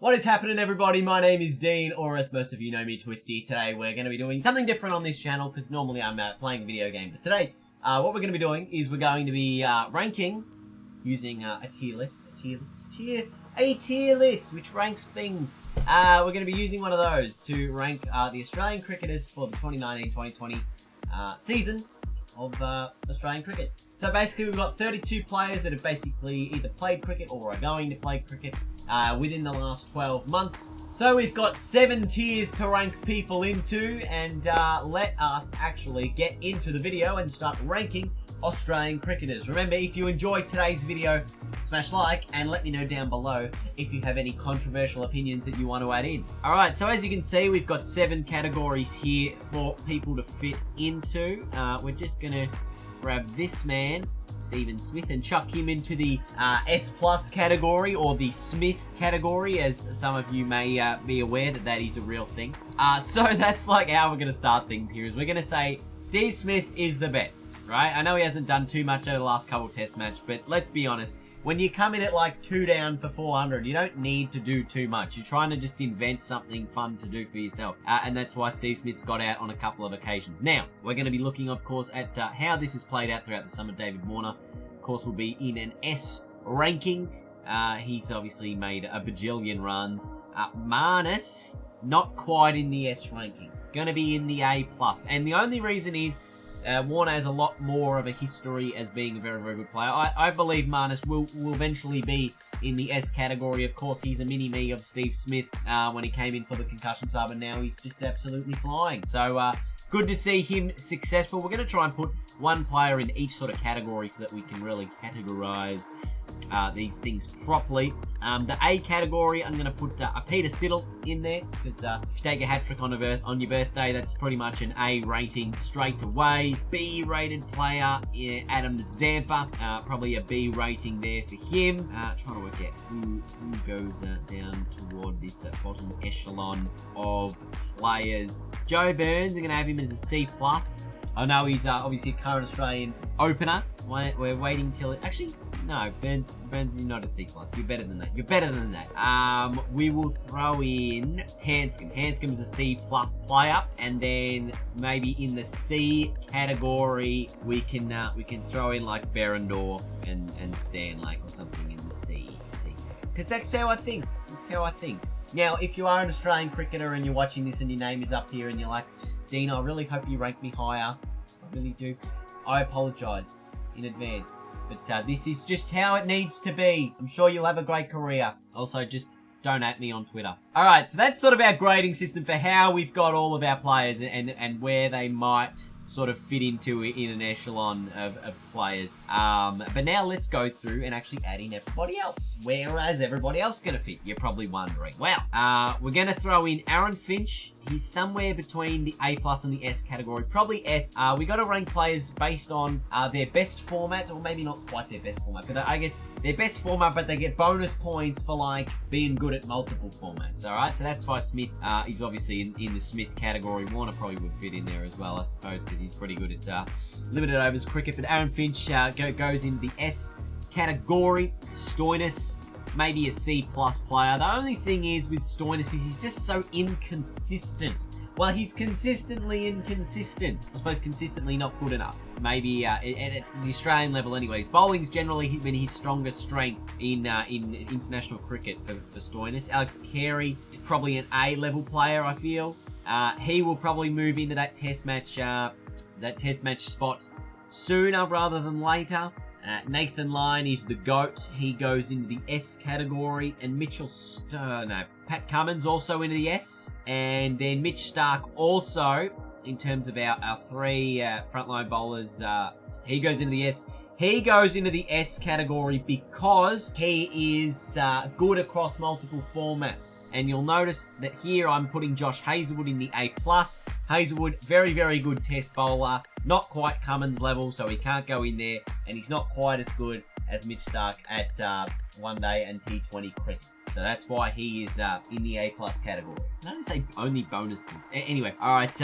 What is happening, everybody? My name is Dean, or as most of you know me, Twisty. Today we're going to be doing something different on this channel, because normally I'm playing a video game. But today, what we're going to be doing is we're going to be ranking using a tier list, which ranks things. We're going to be using one of those to rank the Australian cricketers for the 2019-2020 season of Australian cricket. So basically we've got 32 players that have basically either played cricket or are going to play cricket within the last 12 months. So we've got 7 tiers to rank people into, and let us actually get into the video and start ranking Australian cricketers. Remember, if you enjoyed today's video, smash like and let me know down below if you have any controversial opinions that you want to add in. Alright, so as you can see, we've got 7 categories here for people to fit into. We're just gonna grab this man, Stephen Smith, and chuck him into the S plus category, or the Smith category, as some of you may be aware that is a real thing. So that's like how we're going to start things here, is we're going to say Steve Smith is the best, right? I know he hasn't done too much over the last couple test match, but let's be honest. When you come in at like 2 down for 400, you don't need to do too much. You're trying to just invent something fun to do for yourself. And that's why Steve Smith's got out on a couple of occasions. Now, we're going to be looking, of course, at how this is played out throughout the summer. David Warner, of course, will be in an S ranking. He's obviously made a bajillion runs. Marnus, not quite in the S ranking. Going to be in the A+. And the only reason is Warner has a lot more of a history as being a very, very good player. I believe Marnus will eventually be in the S category. Of course, he's a mini-me of Steve Smith when he came in for the concussion sub, and now he's just absolutely flying. So, good to see him successful. We're going to try and put one player in each sort of category so that we can really categorize these things properly. The A category, I'm going to put a Peter Siddle in there, because if you take a hat-trick on your birthday, that's pretty much an A rating straight away. B-rated player, Adam Zampa, probably a B rating there for him. Trying to work out who goes down toward this bottom echelon of players. Joe Burns, we're going to have him as a C+. I know he's obviously a current Australian opener. We're waiting till it... Actually, no, Burns, you're not a C+. You're better than that. You're better than that. We will throw in Hanscom. Hanscom is a C+ player, and then maybe in the C category we can throw in like Berendorf and Stanlake or something in the C. Because that's how I think. That's how I think. Now, if you are an Australian cricketer and you're watching this and your name is up here and you're like, Dean, I really hope you rank me higher. I really do. I apologise in advance. But this is just how it needs to be. I'm sure you'll have a great career. Also, just don't at me on Twitter. Alright, so that's sort of our grading system for how we've got all of our players and where they might sort of fit into in an echelon of players. But now let's go through and actually add in everybody else. Where is everybody else going to fit? You're probably wondering. Well, we're going to throw in Aaron Finch. He's somewhere between the A+ and the S category. Probably S. We got to rank players based on their best format, or maybe not quite their best format, but I guess their best format, but they get bonus points for like being good at multiple formats. Alright, so that's why Smith is obviously in the Smith category. Warner probably would fit in there as well, I suppose, because he's pretty good at limited overs cricket. But Aaron Finch goes in the S category. Stoinis, maybe a C+ player. The only thing is with Stoinis is he's just so inconsistent. Well, he's consistently inconsistent. I suppose consistently not good enough. Maybe at the Australian level anyways. Bowling's generally been his strongest strength in international cricket for Stoinis. Alex Carey is probably an A-level player, I feel. He will probably move into that test match spot sooner rather than later. Nathan Lyon is the GOAT. He goes into the S category. And Pat Cummins also into the S. And then Mitch Starc also, in terms of our 3 frontline bowlers, he goes into the S. He goes into the S category because he is good across multiple formats. And you'll notice that here I'm putting Josh Hazlewood in the A+. Hazlewood, very, very good test bowler. Not quite Cummins level, so he can't go in there. And he's not quite as good as Mitch Starc at one day and T20 cricket. So that's why he is in the A+ category. I don't say only bonus points. Anyway, all right.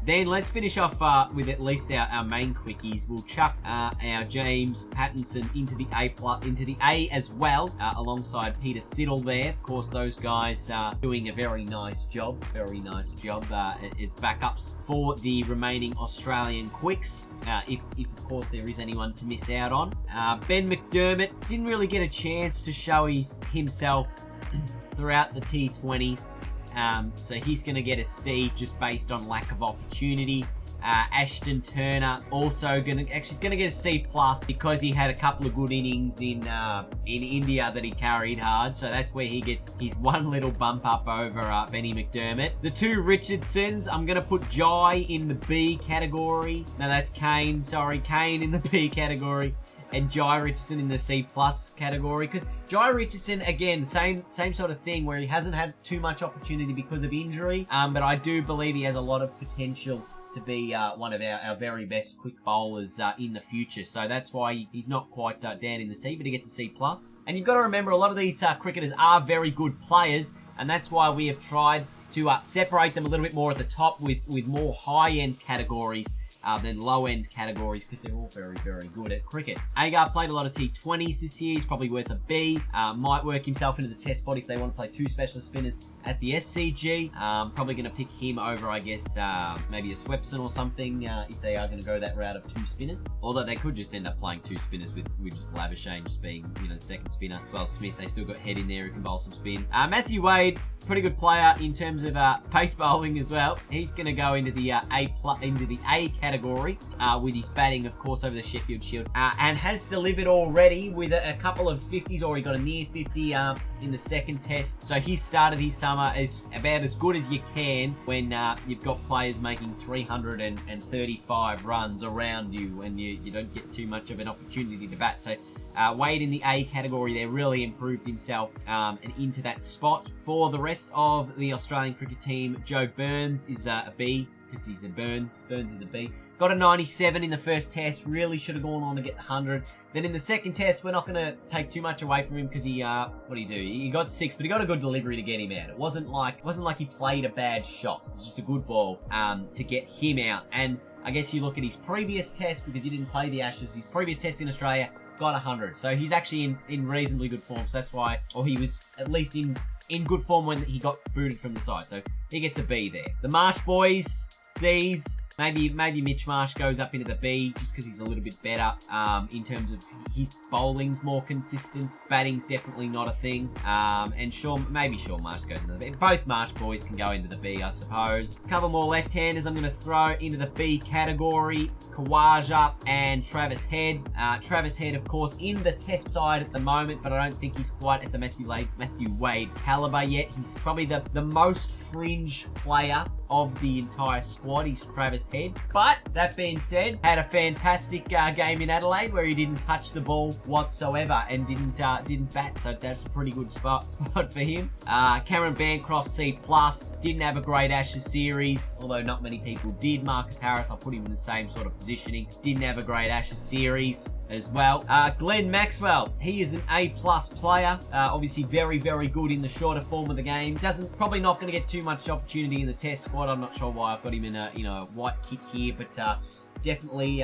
Then let's finish off with at least our main quickies. We'll chuck our James Pattinson into the A as well, alongside Peter Siddle there. Of course, those guys doing a very nice job. Very nice job as backups for the remaining Australian quicks. If of course there is anyone to miss out on. Ben McDermott didn't really get a chance to show himself throughout the T20s. So he's going to get a C just based on lack of opportunity. Ashton Turner also gonna get a C+ because he had a couple of good innings in India that he carried hard. So that's where he gets his one little bump up over Benny McDermott. The two Richardsons, I'm gonna put Jai in the B category. No, that's Kane. Sorry, Kane in the B category. And Jai Richardson in the C+ category, because Jai Richardson, again, same sort of thing where he hasn't had too much opportunity because of injury, but I do believe he has a lot of potential to be one of our very best quick bowlers in the future. So that's why he's not quite down in the C, but he gets a C+. And you've got to remember, a lot of these cricketers are very good players, and that's why we have tried to separate them a little bit more at the top with more high-end categories than low-end categories, because they're all very, very good at cricket. Agar played a lot of T20s this year. He's probably worth a B. Might work himself into the test spot if they want to play two specialist spinners at the SCG. Probably going to pick him over, I guess, maybe a Swepson or something, if they are going to go that route of two spinners. Although they could just end up playing two spinners with just Labuschagne just being, the second spinner. Well, Smith, they still got Head in there who can bowl some spin. Matthew Wade, pretty good player in terms of pace bowling as well. He's going to go into the A category with his batting, of course, over the Sheffield Shield, and has delivered already with a couple of 50s, or he got a near 50 in the second test. So he started his summer as about as good as you can when you've got players making 335 runs around you and you don't get too much of an opportunity to bat. So Wade in the A category there really improved himself and into that spot. For the rest of the Australian cricket team, Joe Burns is a B, because he's a Burns. Burns is a B. Got a 97 in the first test. Really should have gone on to get the 100. Then in the second test, we're not going to take too much away from him because he, what did he do? He got 6, but he got a good delivery to get him out. It wasn't like he played a bad shot. It was just a good ball to get him out. And I guess you look at his previous test, because he didn't play the Ashes. His previous test in Australia got 100. So he's actually in reasonably good form. So that's why, or he was at least in good form when he got booted from the side. So he gets a B there. The Marsh boys, C's. Maybe Mitch Marsh goes up into the B just because he's a little bit better in terms of his bowling's more consistent. Batting's definitely not a thing. And maybe Sean Marsh goes into the B. Both Marsh boys can go into the B, I suppose. A couple more left-handers I'm going to throw into the B category. Khawaja and Travis Head. Travis Head, of course, in the test side at the moment, but I don't think he's quite at the Matthew Wade caliber yet. He's probably the most fringe player of the entire squad. He's Travis Head. But that being said, had a fantastic game in Adelaide where he didn't touch the ball whatsoever and didn't bat. So that's a pretty good spot for him. Cameron Bancroft, C+. Didn't have a great Ashes series, although not many people did. Marcus Harris, I'll put him in the same sort of positioning. Didn't have a great Ashes series as well. Glenn Maxwell, he is an A+ player. Obviously very, very good in the shorter form of the game. Probably not going to get too much opportunity in the test squad. I'm not sure why I've got him in a white kit here, but definitely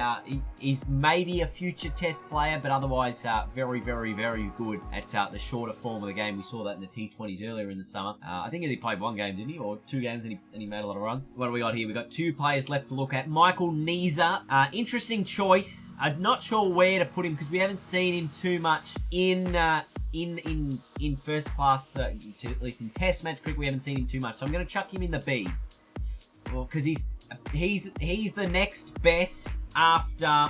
he's maybe a future test player, but otherwise very, very, very good at the shorter form of the game. We saw that in the T20s earlier in the summer. I think he played one game, didn't he? Or 2 games, and he made a lot of runs. What do we got here? We got 2 players left to look at. Michael Neeser, interesting choice. I'm not sure where to put him because we haven't seen him too much in first class, at least in test match cricket. We haven't seen him too much, so I'm going to chuck him in the Bs. Well, because he's the next best after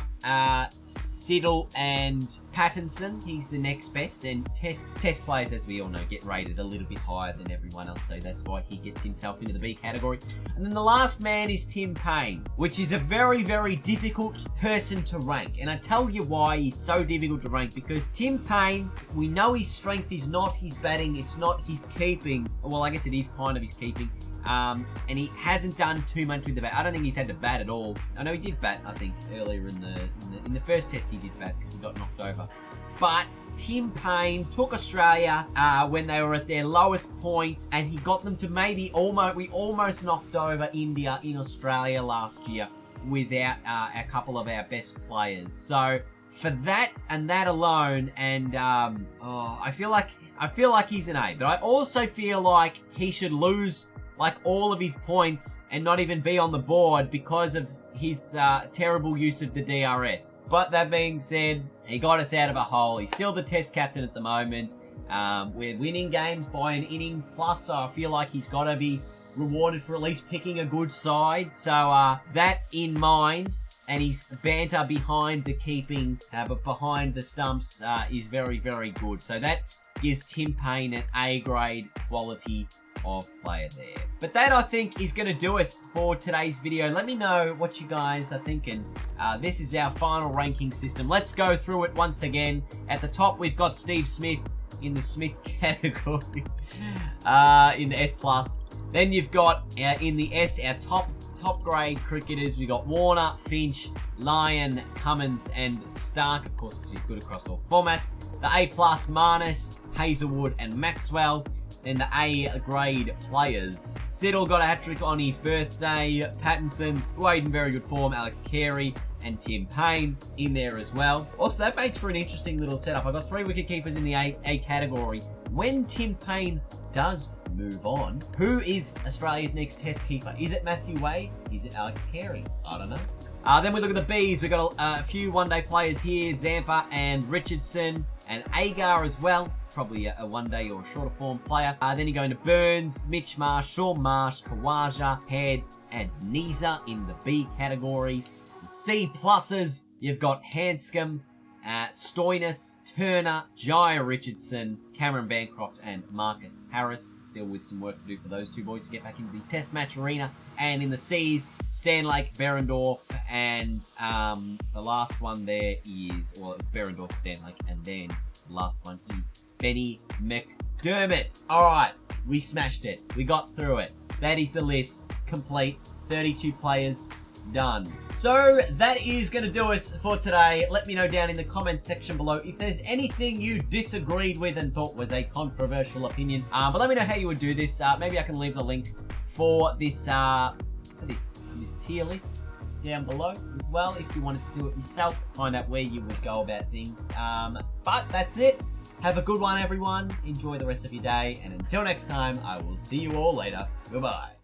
Siddle and Pattinson. He's the next best, and test players, as we all know, get rated a little bit higher than everyone else, so that's why he gets himself into the B category. And then the last man is Tim Payne, which is a very, very difficult person to rank, and I tell you why he's so difficult to rank, because Tim Payne, we know his strength is not his batting, it's not his keeping. Well, I guess it is kind of his keeping. And he hasn't done too much with the bat. I don't think he's had to bat at all. I know he did bat, I think, earlier in the first test he did bat because he got knocked over. But Tim Payne took Australia when they were at their lowest point, and he got them to maybe we almost knocked over India in Australia last year without a couple of our best players. So for that and that alone, and I feel like he's an A, but I also feel like he should lose like all of his points and not even be on the board because of his terrible use of the DRS. But that being said, he got us out of a hole. He's still the test captain at the moment. We're winning games by an innings plus, so I feel like he's got to be rewarded for at least picking a good side. So that in mind, and his banter behind the keeping, but behind the stumps is very, very good. So that gives Tim Payne an A-grade quality of player there. But that, I think, is going to do us for today's video. Let me know what you guys are thinking. This is our final ranking system. Let's go through it once again. At the top, we've got Steve Smith in the Smith category, in the S+. Then you've got, in the S, our top grade cricketers. We got Warner, Finch, Lyon, Cummins, and Stark, of course, because he's good across all formats. The A+, Marnus, Hazelwood, and Maxwell. Then the A grade players. Siddle got a hat-trick on his birthday. Pattinson, Wade in very good form. Alex Carey and Tim Payne in there as well. Also, that makes for an interesting little setup. I've got 3 wicket keepers in the A category. When Tim Payne does move on, who is Australia's next test keeper? Is it Matthew Wade? Is it Alex Carey? I don't know. Then we look at the Bs. We've got a few one-day players here. Zampa and Richardson and Agar as well. Probably a one-day or shorter form player. Then you go into Burns, Mitch Marsh, Shaun Marsh, Khawaja, Head, and Nisa in the B categories. The C pluses, you've got Hanscom, Stoinis, Turner, Jaya Richardson, Cameron Bancroft, and Marcus Harris. Still with some work to do for those two boys to get back into the test match arena. And in the C's, Stanlake, Berendorf, and the last one there is, well, it's Berendorf, Stanlake, and then the last one is Benny McDermott. Alright, we smashed it. We got through it. That is the list complete. 32 players done. So that is going to do us for today. Let me know down in the comments section below if there's anything you disagreed with and thought was a controversial opinion. But let me know how you would do this. Maybe I can leave the link for this this tier list down below as well if you wanted to do it yourself. Find out where you would go about things. But that's it. Have a good one, everyone. Enjoy the rest of your day. And until next time, I will see you all later. Goodbye.